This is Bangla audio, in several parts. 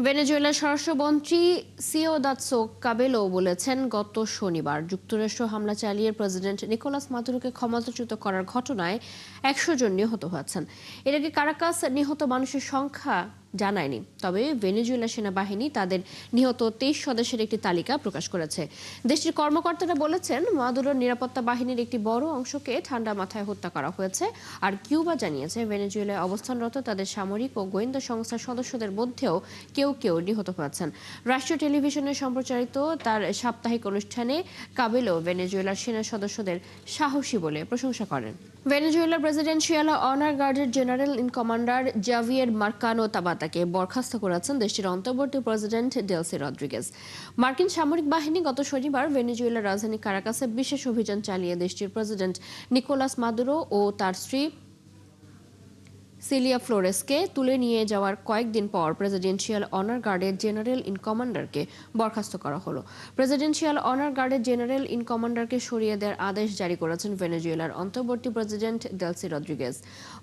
ভেনেজুয়েলার স্বরাষ্ট্রমন্ত্রী সিওদাতসো কাবেলো বলেছেন, গত শনিবার যুক্তরাষ্ট্র হামলা চালিয়ে প্রেসিডেন্ট নিকোলাস মাদুরোকে ক্ষমতাচ্যুত করার ঘটনায় ১০০ জন নিহত হয়েছেন। এর আগে কারাকাস নিহত মানুষের সংখ্যা জানায়নি, তবে ভেনেজুয়েলা সেনাবাহিনী তাদের নিহত ২৩ সদস্যের একটি তালিকা প্রকাশ করেছে। দেশটির কর্মকর্তারা বলেছেন, মাদুরোর নিরাপত্তা বাহিনীর একটি বড় অংশকে ঠান্ডা মাথায় হত্যা করা হয়েছে। আর কিউবা জানিয়েছে, ভেনেজুয়েলায় অবস্থানরত তাদের সামরিক ও গোয়েন্দা সংস্থার সদস্যদের মধ্যেও কেউ কেউ নিহত হয়েছেন। রাষ্ট্রীয় টেলিভিশনে সম্প্রচারিত তার সাপ্তাহিক অনুষ্ঠানে কাবেলো ভেনেজুয়েলার সেনা সদস্যদের সাহসী বলে প্রশংসা করেন। ভেনেজুয়েলার প্রেসিডেন্সিয়াল অনার গার্ডের জেনারেল ইন কমান্ডার জাভিয়ের মার্কানো তাবাতাকে বরখাস্ত করেছেন দেশটির অন্তর্বর্তী প্রেসিডেন্ট ডেলসি রদ্রিগেজ। মার্কিন সামরিক বাহিনী গত শনিবার ভেনেজুয়েলার রাজধানী কারাকাসে বিশেষ অভিযান চালিয়ে দেশটির প্রেসিডেন্ট নিকোলাস মাদুরো ও তার স্ত্রী সিলিয়া ফ্লোরেসকে তুলে নিয়ে যাওয়ার কয়েকদিন পর প্রেসিডেন্সিয়াল অনার গার্ডের জেনারেল ইন কমান্ডারকে বরখাস্ত করা হলো। প্রেসিডেন্সিয়াল অনার গার্ডের জেনারেল ইন কমান্ডারকে সরিয়ে দেওয়ার আদেশ জারি করেছেন ভেনেজুয়েলার অন্তর্বর্তী প্রেসিডেন্ট ডেলসি রদ্রিগেজ।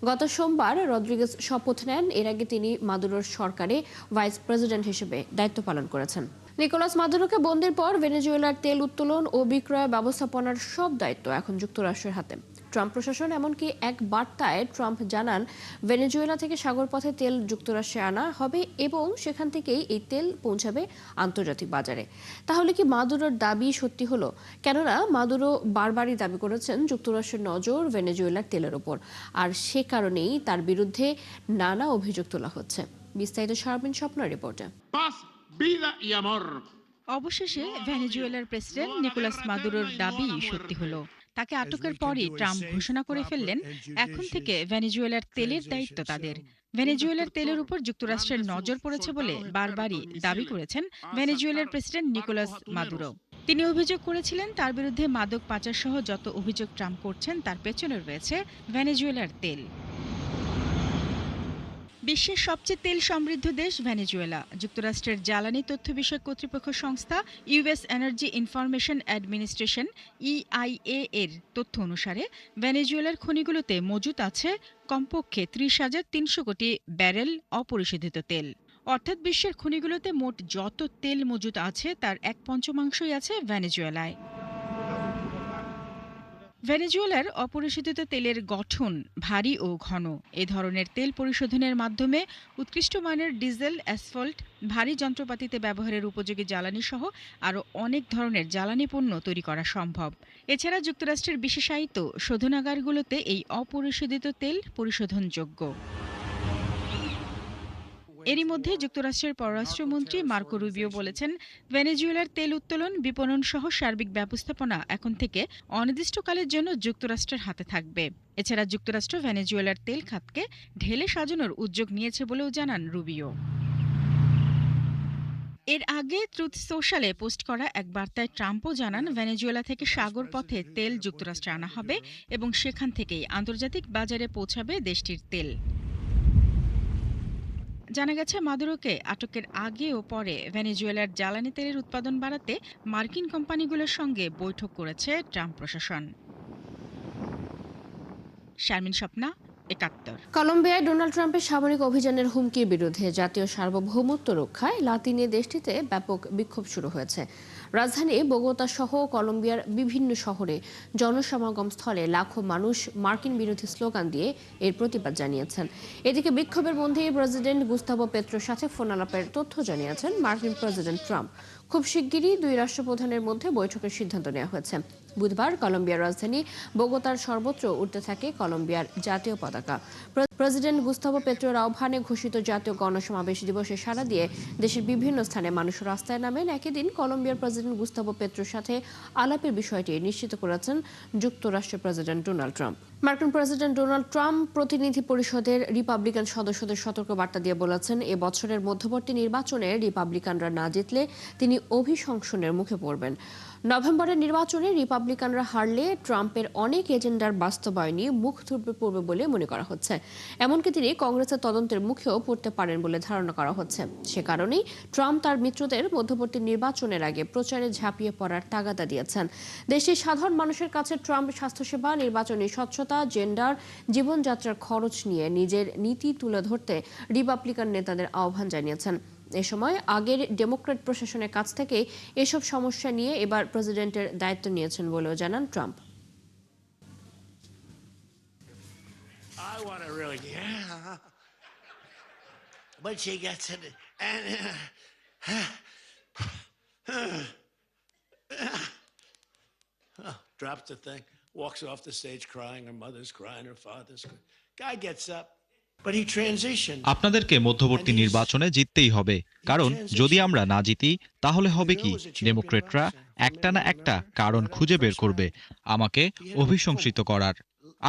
গত সোমবার রদ্রিগেজ শপথ নেন। এর আগে তিনি মাদুরোর সরকারে ভাইস প্রেসিডেন্ট হিসেবে দায়িত্ব পালন করেছেন। নিকোলাস মাদুরোকে বন্দির পর ভেনেজুয়েলার তেল উত্তোলন ও বিক্রয় ব্যবস্থাপনার সব দায়িত্ব এখন যুক্তরাষ্ট্রের হাতে। ট্রাম্প প্রশাসন এমনকি এক বার্তায় ট্রাম্প জানান, ভেনেজুয়েলা থেকে সাগরপথে তেল যুক্তরাষ্ট্রে আনা হবে এবং সেখান থেকেই এই তেল পৌঁছাবে আন্তর্জাতিক বাজারে। তাহলে কি মাদুরোর দাবি সত্যি হলো? কেননা মাদুরো বারবারই দাবি করেছেন যুক্তরাষ্ট্রের নজর ভেনেজুয়েলার তেলের ওপর, আর সে কারণেই তার বিরুদ্ধে নানা অভিযোগ তোলা হচ্ছে। বিস্তারিত শারমিন স্বপ্নের রিপোর্টে। অবশেষে ভেনেজুয়েলার প্রেসিডেন্ট নিকোলাস মাদুরোর দাবি সত্যি হলো। তাকে আটকের পরই ট্রাম্প ঘোষণা করে ফেললেন, এখন থেকে ভেনেজুয়েলার তেলের দায়িত্ব তাদের। ভেনেজুয়েলার তেলের উপর যুক্তরাষ্ট্রের নজর পড়েছে বলে বারবারই দাবি করেছেন ভেনেজুয়েলার প্রেসিডেন্ট নিকোলাস মাদুরো। তিনি অভিযোগ করেছিলেন, তার বিরুদ্ধে মাদক পাচার সহ যত অভিযোগ ট্রাম্প করছেন তার পেছনে রয়েছে ভেনেজুয়েলার তেল। বিশ্বের সবচেয়ে তেল সমৃদ্ধ দেশ ভেনেজুয়েলা। যুক্তরাষ্ট্রের জ্বালানি তথ্য বিষয়ক কর্তৃপক্ষ সংস্থা US energy information administration EIA এর তথ্য অনুসারে ভেনেজুয়েলার খনিগুলোতে মজুত আছে কমপক্ষে ৩০,৩০০ কোটি ব্যারেল অপরিশোধিত তেল। অর্থাৎ বিশ্বের খনিগুলোতে মোট যত তেল মজুত আছে তার ১/৫ আছে ভেনেজুয়েলায়। ভেনেজুয়েলার অপরিশোধিত তেলের গঠন ভারী ও ঘন। এ ধরনের তেল পরিশোধনের মাধ্যমে উৎকৃষ্ট মানের ডিজেল, অ্যাসফল্ট, ভারী যন্ত্রপাতিতে ব্যবহারের উপযোগী জ্বালানি সহ আরও অনেক ধরনের জ্বালানি পণ্য তৈরি করা সম্ভব। এছাড়া যুক্তরাষ্ট্রের বিশেষায়িত শোধনাগারগুলোতে এই অপরিশোধিত তেল পরিশোধনযোগ্য। এরই মধ্যে যুক্তরাষ্ট্রের পররাষ্ট্রমন্ত্রী মার্কো রুবিও বলেছেন, ভেনেজুয়েলার তেল উত্তোলন, বিপণন সহ সার্বিক ব্যবস্থাপনা এখন থেকে অনির্দিষ্টকালের জন্য যুক্তরাষ্ট্রের হাতে থাকবে। এছাড়া যুক্তরাষ্ট্র ভেনেজুয়েলার তেল খাতকে ঢেলে সাজানোর উদ্যোগ নিয়েছে বলেও জানান রুবিও। এর আগে ট্রুথ সোশ্যালে পোস্ট করা এক বার্তায় ট্রাম্পও জানান, ভেনেজুয়েলা থেকে সাগর পথে তেল যুক্তরাষ্ট্রে আনা হবে এবং সেখান থেকেই আন্তর্জাতিক বাজারে পৌঁছাবে দেশটির তেল। জানা গেছে, মাদুরোকে আটকের আগে ও পরে ভেনেজুয়েলার জ্বালানি তেলের উৎপাদন বাড়াতে মার্কিন কোম্পানিগুলোর সঙ্গে বৈঠক করেছে ট্রাম্প প্রশাসন। শারমিন স্বপ্না, ৭১। কলম্বিয়ায় ডোনাল্ড ট্রাম্পের সামরিক অভিযানের হুমকির বিরুদ্ধে জাতীয় সার্বভৌমত্ব রক্ষায় লাতিনে দেশটিতে ব্যাপক বিক্ষোভ শুরু হয়েছে। রাজধানী বোগোতা সহ কলম্বিয়ার বিভিন্ন শহরে জনসমাগম স্থলে লাখো মানুষ মার্কিন বিরোধী স্লোগান দিয়ে এর প্রতিবাদ জানিয়েছেন। এদিকে বিক্ষোভের মধ্যেই প্রেসিডেন্ট গুস্তাভো পেত্রোর সাথে ফোন আলাপের তথ্য জানিয়েছেন মার্কিন প্রেসিডেন্ট ট্রাম্প। খুব শিগগিরই দুই রাষ্ট্রপ্রধানের মধ্যে বৈঠকের সিদ্ধান্ত নেওয়া হয়েছে। বুধবার কলম্বিয়ার রাজধানী বোগোতার সর্বত্র উঠতে থাকে কলম্বিয়ার জাতীয় পতাকা। প্রেসিডেন্ট গুস্তাভো পেত্রোর আহ্বানে ঘোষিত জাতীয় গণসমাবেশ দিবসে সাড়া দিয়ে দেশের বিভিন্ন স্থানে মানুষ রাস্তায় নামেন। একই দিন কলম্বিয়ার প্রেসিডেন্ট গুস্তাভো পেত্রোর সাথে আলাপের বিষয়টি নিশ্চিত করেছেন যুক্তরাষ্ট্রের প্রেসিডেন্ট ডোনাল্ড ট্রাম্প। মার্কিন প্রেসিডেন্ট ডোনাল্ড ট্রাম্প প্রতিনিধি পরিষদের রিপাবলিকান সদস্যদের সতর্ক বার্তা দিয়ে বলেছেন, এ বছরের মধ্যবর্তী নির্বাচনে রিপাবলিকানরা না জিতলে তিনি অভিশংসনের মুখে পড়বেন। নভেম্বরের নির্বাচনে রিপাবলিকানরা হারলে ট্রাম্পের অনেক এজেন্ডার বাস্তবায়নই মুখ থুবড়ে পড়বে বলে মনে করা হচ্ছে। এমনকি তিনি কংগ্রেসের তদন্তের মুখেও পড়তে পারেন বলে ধারণা করা হচ্ছে। সে কারণেই ট্রাম্প তার মিত্রদের মধ্যবর্তী নির্বাচনের আগে প্রচারে ঝাঁপিয়ে পড়ার তাগাদা দিয়েছেন। দেশের সাধারণ মানুষের কাছে ট্রাম্প স্বাস্থ্যসেবা, নির্বাচনী স্বচ্ছতা, জেন্ডার, জীবনযাত্রার খরচ নিয়ে নিজের নীতি তুলে ধরতে রিপাবলিকান নেতাদের আহ্বান জানিয়েছেন। এ সময় আগের ডেমোক্র্যাট প্রশাসনের কাছ থেকে এসব সমস্যা নিয়ে এবার প্রেসিডেন্টের দায়িত্ব নিয়েছেন বলেও জানান Trump. But she gets it and drops the thing, walks off the stage crying. Her mother's crying, her father's crying. Guy gets up, but he transitioned. আপনাদেরকে মধ্যবর্তী নির্বাচনে জিততেই হবে, কারণ যদি আমরা না জিতি তাহলে হবে কি, ডেমোক্রেটরা একটা না একটা কারণ খুঁজে বের করবে আমাকে অভিশংসিত করার।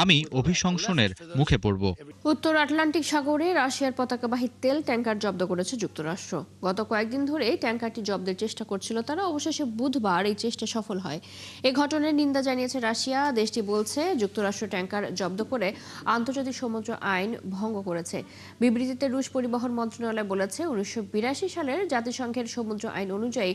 আমি অভিশংসনের মুখে পড়ব। উত্তর আটলান্টিক সাগরে রাশিয়ার পতাকাবাহী তেল ট্যাঙ্কার জব্দ করেছে যুক্তরাষ্ট্র। গত কয়েকদিন ধরে ট্যাঙ্কারটি জব্দের চেষ্টা করছিল তারা, অবশেষে বুধবার এই চেষ্টা সফল হয়। এই ঘটনার নিন্দা জানিয়েছে রাশিয়া। দেশটি বলছে যুক্তরাষ্ট্র ট্যাঙ্কার জব্দ করে আন্তর্জাতিক সমুদ্র আইন ভঙ্গ করেছে। বিবৃতিতে রুশ পরিবহন মন্ত্রণালয় বলেছে 1982 সালের জাতিসংঘের সমুদ্র আইন অনুযায়ী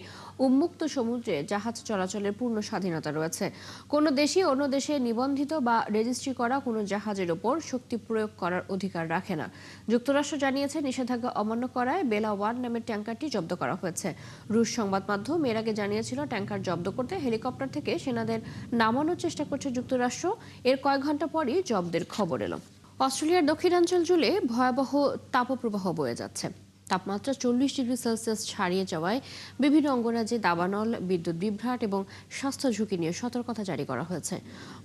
উন্মুক্ত সমুদ্রে জাহাজ চলাচলের পূর্ণ স্বাধীনতা রয়েছে। কোনো দেশই অন্য দেশে নিবন্ধিত বা রেজিস্ট্রি করা কোনো জাহাজের ওপর শক্তি প্রয়োগ করার অধিকার রাখে না। যুক্তরাষ্ট্র জানিয়েছে নিষেধাজ্ঞা অমান্য করায় বেলা 1 নামের ট্যাঙ্কারটি জব্দ করা হয়েছে। রুশ সংবাদ মাধ্যম এর আগে জানিয়েছিল ট্যাঙ্কার জব্দ করতে হেলিকপ্টার থেকে সেনাদের নামানোর চেষ্টা করছে যুক্তরাষ্ট্র। এর কয়েক ঘন্টা পরই জব্দের খবর এলো। অস্ট্রেলিয়ার দক্ষিণাঞ্চল জুড়ে ভয়াবহ তাপপ্রবাহ বয়ে যাচ্ছে। তাপমাত্রা 40 ডিগ্রি সেলসিয়াস ছাড়িয়ে যাওয়ায় বিভিন্ন অঙ্গরাজ্যে দাবানল, বিদ্যুৎ বিভ্রাট এবং স্বাস্থ্য ঝুঁকি নিয়ে সতর্কতা জারি করা হয়েছে।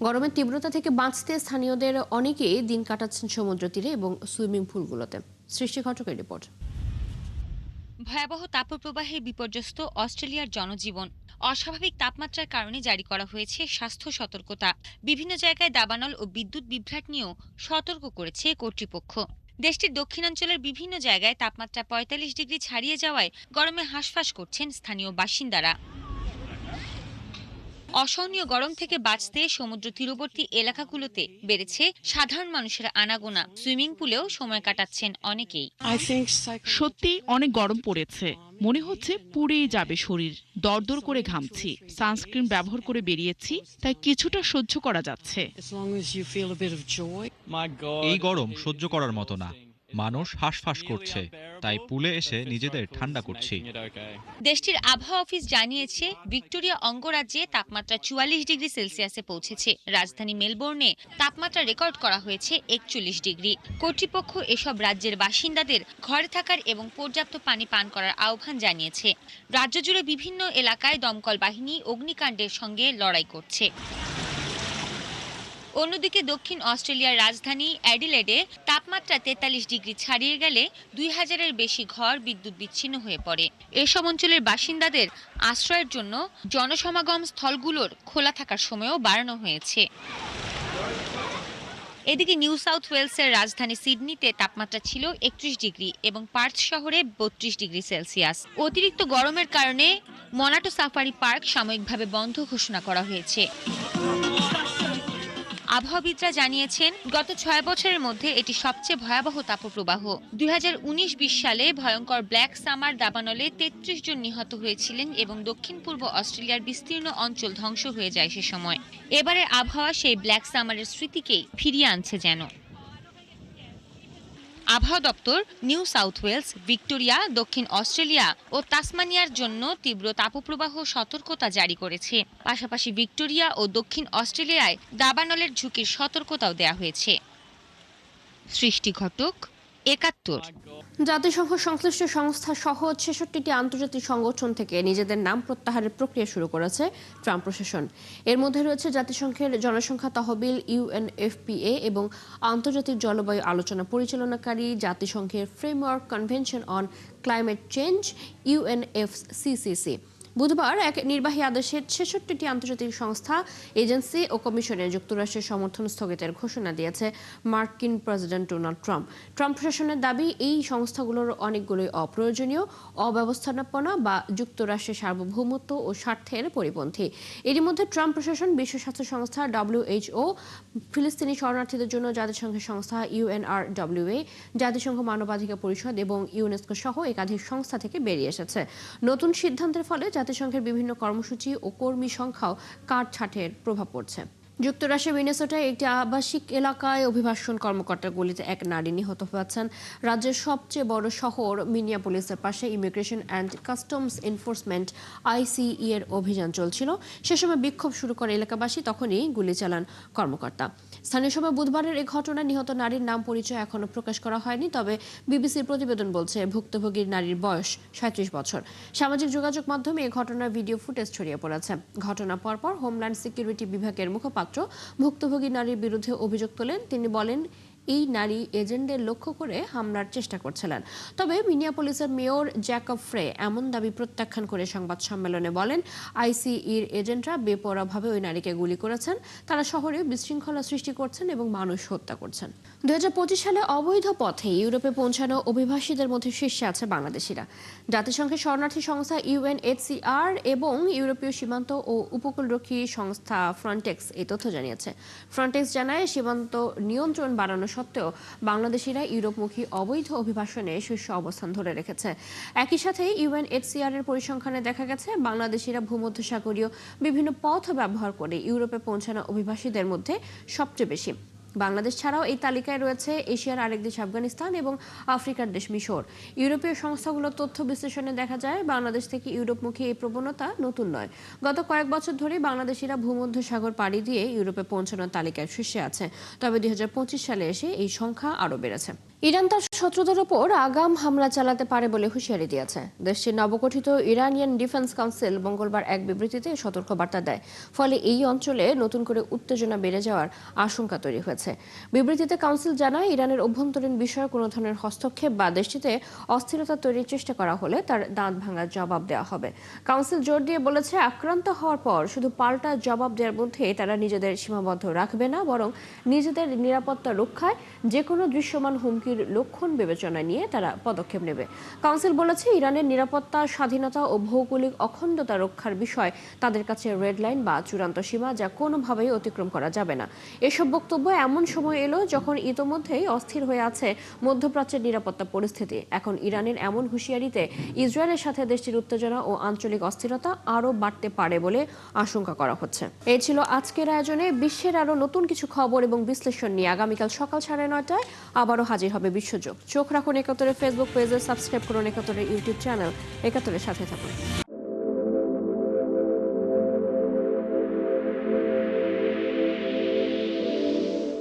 গরমের তীব্রতা থেকে বাঁচতে স্থানীয়দের অনেকেই দিন কাটাচ্ছেন সমুদ্র তীরে এবং সুইমিং পুলগুলোতে। সৃষ্টি ঘটকের রিপোর্ট। ভয়াবহ তাপপ্রবাহে বিপর্যস্ত অস্ট্রেলিয়ার জনজীবন। অস্বাভাবিক তাপমাত্রার কারণে জারি করা হয়েছে স্বাস্থ্য সতর্কতা। বিভিন্ন জায়গায় দাবানল ও বিদ্যুৎ বিভ্রাট নিয়েও সতর্ক করেছে কর্তৃপক্ষ। দেশটির দক্ষিণাঞ্চলের বিভিন্ন জায়গায় তাপমাত্রা 45 ডিগ্রি ছাড়িয়ে যাওয়ায় গরমে হাঁসফাঁস করছেন স্থানীয় বাসিন্দারা। অসহনীয় গরম থেকে বাঁচতে সমুদ্র তীরবর্তী এলাকাগুলোতে বেড়েছে সাধারণ মানুষের আনাগোনা। সুইমিং পুলেও সময় কাটাচ্ছেন অনেকেই। সত্যি অনেক গরম পড়েছে, মনে হচ্ছে পুড়েই যাবে শরীর। দরদর করে ঘামছি, সানস্ক্রিন ব্যবহার করে বেরিয়েছি, তাই কিছুটা সহ্য করা যাচ্ছে। এই গরম সহ্য করার মতো না, মানুষ হাঁসফাঁস করছে, তাই পুলে এসে নিজেদের ঠান্ডা করছি। দেশটির আবহাওয়া অফিস জানিয়েছে ভিক্টোরিয়া অঙ্গরাজ্যে তাপমাত্রা 44 ডিগ্রি সেলসিয়াসে পৌঁছেছে। রাজধানী মেলবোর্নে তাপমাত্রা রেকর্ড করা হয়েছে 41 ডিগ্রি। কর্তৃপক্ষ এসব রাজ্যের বাসিন্দাদের ঘরে থাকার এবং পর্যাপ্ত পানি পান করার আহ্বান জানিয়েছে। রাজ্য জুড়ে বিভিন্ন এলাকায় দমকল বাহিনী অগ্নিকাণ্ডের সঙ্গে লড়াই করছে। অন্যদিকে দক্ষিণ অস্ট্রেলিয়ার রাজধানী অ্যাডিলেডে তাপমাত্রা 43 ডিগ্রি ছাড়িয়ে গেলে 2000-এর বেশি ঘর বিদ্যুৎ বিচ্ছিন্ন হয়ে পড়ে। এসব অঞ্চলের বাসিন্দাদের আশ্রয়ের জন্য জনসমাগম স্থলগুলোর খোলা থাকার সময়ও বাড়ানো হয়েছে। এদিকে নিউ সাউথ ওয়েলসের রাজধানী সিডনিতে তাপমাত্রা ছিল 31 ডিগ্রি এবং পার্থ শহরে 32 ডিগ্রি সেলসিয়াস। অতিরিক্ত গরমের কারণে মনাটো সাফারি পার্ক সাময়িকভাবে বন্ধ ঘোষণা করা হয়েছে। আবহাওয়াবিদরা জানিয়েছেন গত 6 বছরের মধ্যে এটি সবচেয়ে ভয়াবহ তাপপ্রবাহ। 2019-20 সালে ভয়ঙ্কর ব্ল্যাক সামার দাবানলে 33 জন নিহত হয়েছিলেন এবং দক্ষিণ পূর্ব অস্ট্রেলিয়ার বিস্তীর্ণ অঞ্চল ধ্বংস হয়ে যায় সে সময়। এবারের আবহাওয়া সেই ব্ল্যাক সামারের স্মৃতিকেই ফিরিয়ে আনছে যেন। আবহাওয়া দপ্তর নিউ সাউথ ওয়েলস, ভিক্টোরিয়া, দক্ষিণ অস্ট্রেলিয়া ও তাসমানিয়ার জন্য তীব্র তাপপ্রবাহ সতর্কতা জারি করেছে। পাশাপাশি ভিক্টোরিয়া ও দক্ষিণ অস্ট্রেলিয়ায় দাবানলের ঝুঁকির সতর্কতাও দেওয়া হয়েছে। সৃষ্টি ঘটক, ৭১। জাতিসংঘ সংশ্লিষ্ট সংস্থা সহ ৬৬টি আন্তর্জাতিক সংগঠন থেকে নিজেদের নাম প্রত্যাহারের প্রক্রিয়া শুরু করেছে ট্রাম্প প্রশাসন। এর মধ্যে রয়েছে জাতিসংঘের জনসংখ্যা তহবিল UNFPA এবং আন্তর্জাতিক জলবায়ু আলোচনা পরিচালনাকারী জাতিসংঘের framework convention on climate change UNFCCC। বুধবার এক নির্বাহী আদেশে ৬৬টি আন্তর্জাতিক সংস্থা, এজেন্সি ও কমিশনে যুক্তরাষ্ট্রের সমর্থন স্থগিতের ঘোষণা দিয়েছে মার্কিন প্রেসিডেন্ট ডোনাল্ড ট্রাম্প। ট্রাম্প প্রশাসনের দাবি এই সংস্থাগুলোর অনেকগুলোই অপ্রয়োজনীয়, অব্যবস্থাপনা বা যুক্তরাষ্ট্রের সার্বভৌমত্ব ও স্বার্থের পরিপন্থী। এরই মধ্যে ট্রাম্প প্রশাসন বিশ্ব স্বাস্থ্য সংস্থা WHO, ফিলিস্তিনি শরণার্থীদের জন্য জাতিসংঘের সংস্থা UNRWA, জাতিসংঘ মানবাধিকার পরিষদ এবং ইউনেস্কো সহ একাধিক সংস্থা থেকে বেরিয়ে এসেছে। নতুন সিদ্ধান্তের ফলে জাতিসংঘের বিভিন্ন কর্মসূচি ও কর্মী সংখ্যাও কাটছাঁটের প্রভাব পড়ছে। যুক্তরাষ্ট্রের মিনেসোটায় একটি আবাসিক এলাকায় অভিবাসন কর্মকর্তার গুলিতে এক নারী নিহত হয়েছেন। রাজ্যের সবচেয়ে বড় শহর মিনিয়াপোলিসের পাশে ইমিগ্রেশন অ্যান্ড কাস্টমস এনফোর্সমেন্ট আইসিই এর অভিযান চলছিল। সে সময় বিক্ষোভ শুরু করে এলাকাবাসী, তখনই গুলি চালান কর্মকর্তা। স্থানীয় সময় বুধবারের এই ঘটনায় নিহত নারীর নাম পরিচয় এখনো প্রকাশ করা হয়নি। তবে বিবিসির প্রতিবেদন বলছে ভুক্তভোগীর নারীর বয়স 37 বছর। সামাজিক যোগাযোগ মাধ্যমে এই ঘটনার ভিডিও ফুটেজ ছড়িয়ে পড়েছে। ঘটনার পরপর হোমল্যান্ড সিকিউরিটি বিভাগের মুখপাত্র ভুক্তভোগী নারীর বিরুদ্ধে অভিযোগ তোলেন। তিনি বলেন, এই নারী এজেন্টদের লক্ষ্য করে হামলার চেষ্টা করছিলেন। তবে মিনিয়াপোলিসের মেয়র জ্যাকব ফ্রে এমন দাবি প্রত্যাখ্যান করে সংবাদ সম্মেলনে বলেন, আইসিইর এজেন্টরা বেপরোয়াভাবে ওই নারীকে গুলি করেছেন। তারা শহরে বিশৃঙ্খলা সৃষ্টি করছেন এবং মানুষ হত্যা করছেন। 2025 সালে অবৈধ পথে ইউরোপে পৌঁছানো অভিবাসীদের মধ্যে শীর্ষে আছে বাংলাদেশিরা। জাতিসংঘের শরণার্থী সংস্থা UNHCR এবং ইউরোপীয় সীমান্ত ও উপকূলরক্ষী সংস্থা ফ্রন্টেক্স এই তথ্য জানিয়েছে। ফ্রন্টেক্স জানায়, সীমান্ত নিয়ন্ত্রণ বাড়ানো সত্ত্বেও বাংলাদেশিরা ইউরোপমুখী অবৈধ অভিবাসনে শীর্ষ অবস্থান ধরে রেখেছে। একই সাথে UNHCR এর পরিসংখ্যানে দেখা গেছে, বাংলাদেশিরা ভূমধ্যসাগরীয় বিভিন্ন পথ ব্যবহার করে ইউরোপে পৌঁছানো অভিবাসীদের মধ্যে সবচেয়ে বেশি। বাংলাদেশ ছাড়াও এই তালিকায় রয়েছে এশিয়ার আরেক দেশ আফগানিস্তান এবং আফ্রিকার দেশ মিশর। ইউরোপীয় সংস্থাগুলোর তথ্য বিশ্লেষণে দেখা যায়, বাংলাদেশ থেকে ইউরোপমুখী এই প্রবণতা নতুন নয়। গত কয়েক বছর ধরে বাংলাদেশিরা ভূমধ্যসাগর পাড়ি দিয়ে ইউরোপে পৌঁছানোর তালিকায় শীর্ষে আছে। তবে 2025 সালে এসে এই সংখ্যা আরও বেড়েছে। ইরান তার শত্রুদের ওপর আগাম হামলা চালাতে পারে বলে হুঁশিয়ারি দিয়েছে। দেশটির নবগঠিত ইরানিয়ান ডিফেন্স কাউন্সিল মঙ্গলবার এক বিবৃতিতে সতর্কবার্তা দেয়। ফলে এই অঞ্চলে নতুন করে উত্তেজনা বেড়ে যাওয়ার আশঙ্কা তৈরি হয়েছে। বিবৃতিতে কাউন্সিল জানায়, ইরানের অভ্যন্তরীণ বিষয়ে কোনো ধরনের হস্তক্ষেপ বা দেশটিতে অস্থিরতা তৈরির চেষ্টা করা হলে তার দাঁত ভাঙার জবাব দেওয়া হবে। কাউন্সিল জোর দিয়ে বলেছে, আক্রান্ত হওয়ার পর শুধু পাল্টা জবাব দেওয়ার মধ্যে তারা নিজেদের সীমাবদ্ধ রাখবে না, বরং নিজেদের নিরাপত্তা রক্ষায় যে কোনো দৃশ্যমান হুমকির লক্ষণ বিবেচনা নিয়ে তারা পদক্ষেপ নেবে। কাউন্সিল বলেছে, ইরানের নিরাপত্তা, স্বাধীনতা ও ভৌগোলিক অখণ্ডতা রক্ষার বিষয় তাদের কাছে রেড লাইন বা চূড়ান্ত সীমা, যা কোনোভাবেই অতিক্রম করা যাবে না। এসব বক্তব্য এমন সময় এলো যখন ইতোমধ্যেই অস্থির হয়ে আছে মধ্যপ্রাচ্যের নিরাপত্তা পরিস্থিতি। এখন ইরানের এমন হুঁশিয়ারিতে ইসরায়েলের সাথে দেশটির উত্তেজনা ও আঞ্চলিক অস্থিরতা আরও বাড়তে পারে বলে আশঙ্কা করা হচ্ছে। এই ছিল আজকের আয়োজনে। বিশ্বের আরও নতুন কিছু খবর এবং বিশ্লেষণ নিয়ে আগামীকাল সকাল 9:30টায় আবারও হাজির হবে বিশ্বযোগ। চোখ রাখুন একাত্তরের ফেসবুক পেজে, সাবস্ক্রাইব করুন একাত্তরের ইউটিউব চ্যানেল। একাত্তরের সাথে থাকুন।